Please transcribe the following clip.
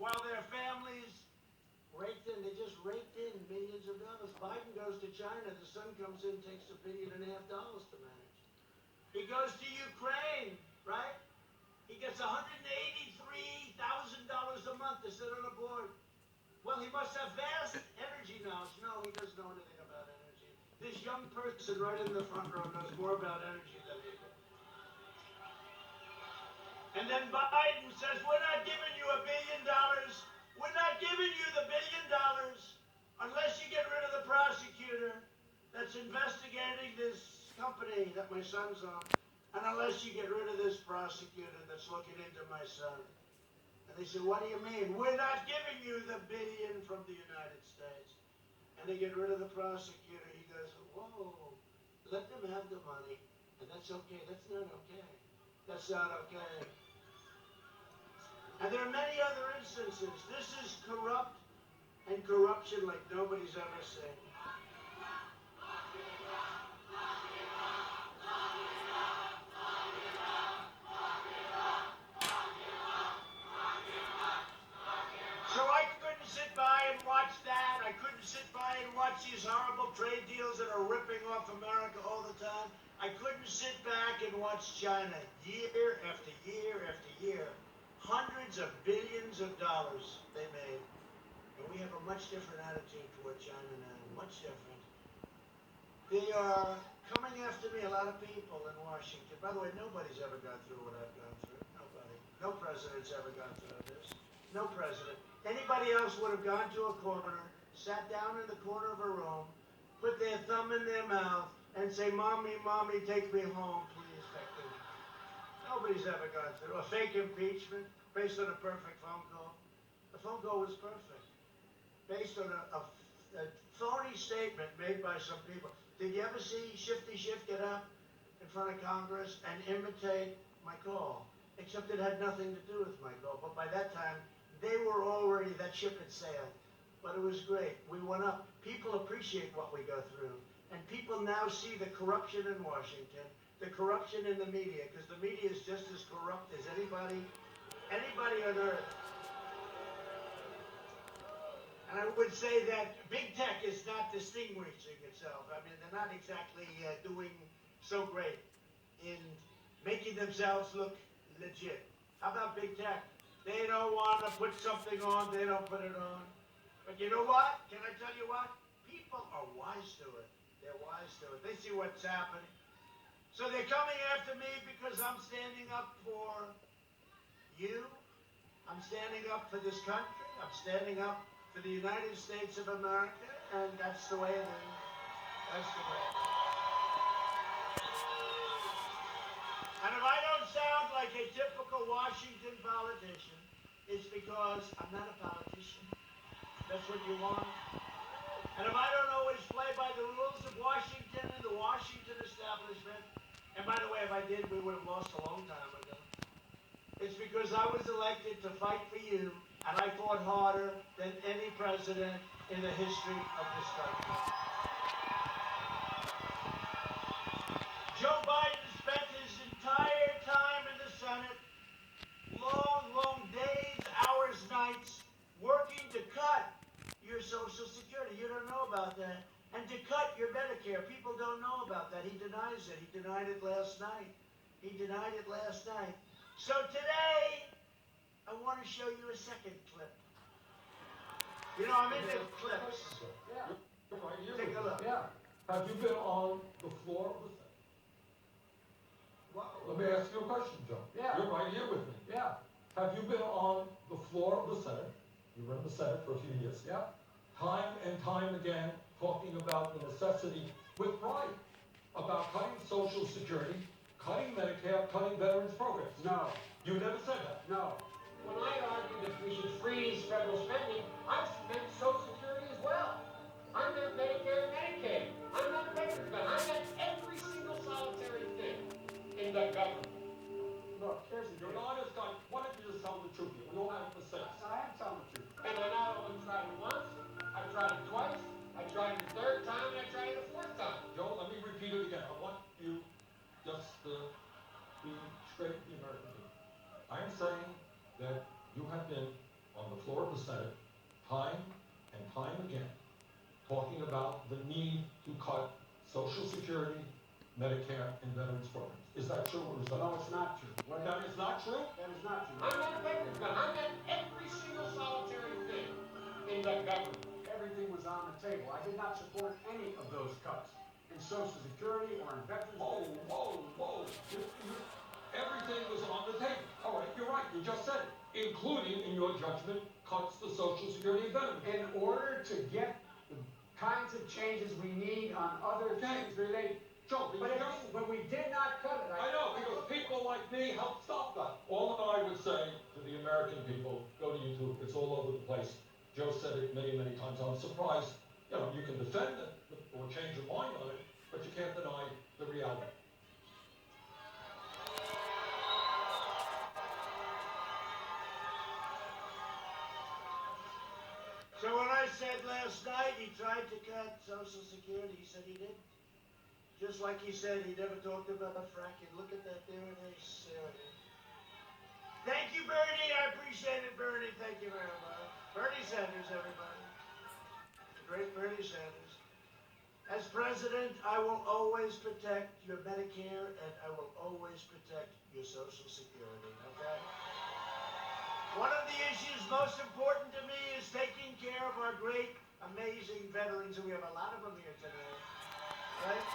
while their families raked in, they just raked in millions of dollars. Biden goes to China, the son comes in, takes $1.5 billion to manage. He goes to Ukraine, right? He gets $183,000 a month to sit on a board. Well, he must have vast energy knowledge. No, he doesn't know anything about energy. This young person right in the front row knows more about energy than he does. And then Biden says, we're not giving you $1 billion. We're not giving you the $1 billion unless you get rid of the prosecutor that's investigating this company that my son's on. And unless you get rid of this prosecutor that's looking into my son. And they said, what do you mean? We're not giving you the $1 billion from the United States. And they get rid of the prosecutor. He goes, whoa, let them have the money. And that's okay. That's not okay. That's not okay. And there are many other instances. This is corrupt and corruption like nobody's ever seen. So I couldn't sit by and watch that. I couldn't sit by and watch these horrible trade deals that are ripping off America all the time. I couldn't sit back and watch China year after year after year. Hundreds of billions of dollars they made. And we have a much different attitude toward China now. Much different. They are coming after me, a lot of people in Washington. By the way, nobody's ever gone through what I've gone through. Nobody. No president's ever gone through this. No president. Anybody else would have gone to a corner, sat down in the corner of a room, put their thumb in their mouth, and say, Mommy, Mommy, take me home, please, take me. Nobody's ever gone through a fake impeachment based on a perfect phone call. The phone call was perfect. Based on a phony statement made by some people. Did you ever see Shifty Schiff get up in front of Congress and imitate my call? Except it had nothing to do with my call. But by that time, they were already, that ship had sailed. But it was great. We went up. People appreciate what we go through. And people now see the corruption in Washington, the corruption in the media, because the media is just as corrupt as anybody on earth. And I would say that big tech is not distinguishing itself. I mean, they're not exactly doing so great in making themselves look legit. How about big tech? They don't want to put something on, they don't put it on. But you know what? Can I tell you what? People are wise to it. They're wise to it. They see what's happening. So they're coming after me because I'm standing up for you. I'm standing up for this country. I'm standing up for the United States of America, and that's the way it is. That's the way. And if I don't sound like a typical Washington politician, it's because I'm not a politician. That's what you want. And if I don't always play by the rules of Washington and the Washington establishment, and by the way, if I did, we would have lost a long time ago. It's because I was elected to fight for you, and I fought harder than any president in the history of this country. Joe Biden spent his entire time in the Senate, long days, hours, nights, working to cut your Social Security. You don't know about that. And to cut your Medicare. People don't know about that. He denies it. He denied it last night. He denied it last night. So today, I want to show you a second clip. You know, I'm into clips. Yeah. Right here. Take a look. Yeah. Have you been on the floor of the Senate? Wow. Let me ask you a question, Joe. Yeah. You're right here with me. Yeah. Have you been on the floor of the Senate? You were in the Senate for a few years. Yeah. Time and time again, talking about the necessity, with pride, about cutting Social Security, cutting Medicare, cutting veterans programs. No. You never said that. No. When I argue that we should freeze federal spending, I meant Social Security as well. I meant Medicare and Medicaid. I meant veterans benefits. I meant every single solitary thing in the government. Look, here's the You're deal. an honest guy. Why don't you just tell the truth here? We all have to say. I am telling the truth. And I not only tried it once, I tried it twice, I tried it the third time, and I tried it the fourth time. Joe, let me repeat it again. I want you just to be straight with the American people. I am saying that you have been on the floor of the Senate time and time again, talking about the need to cut Social Security, Medicare, and veterans programs. Is that true or is that No, not it's true? not true. That is not true? That is not true. I'm not a veteran, but I met every single solitary thing in the government. Everything was on the table. I did not support any of those cuts in Social Security or in veterans. Whoa. Everything was on the table. All right, you're right. You just said it. Including, in your judgment, cuts to Social Security and veterans. In order to get the kinds of changes we need on other things related. Joe, But we did not cut it. I know, because people like me helped stop that. All that I would say to the American people, go to YouTube, it's all over the place. Joe said it many, many times. I'm surprised, you can defend it or change your mind on it, but you can't deny the reality. So when I said last night he tried to cut Social Security, he said he did. Just like he said he never talked about fracking. Look at that, there it is. There it is. Thank you, Bernie. I appreciate it, Bernie. Thank you very much. Bernie Sanders, everybody. The great Bernie Sanders. As president, I will always protect your Medicare and I will always protect your Social Security, okay? One of the issues most important to me is taking care of our great, amazing veterans, and we have a lot of them here today, right?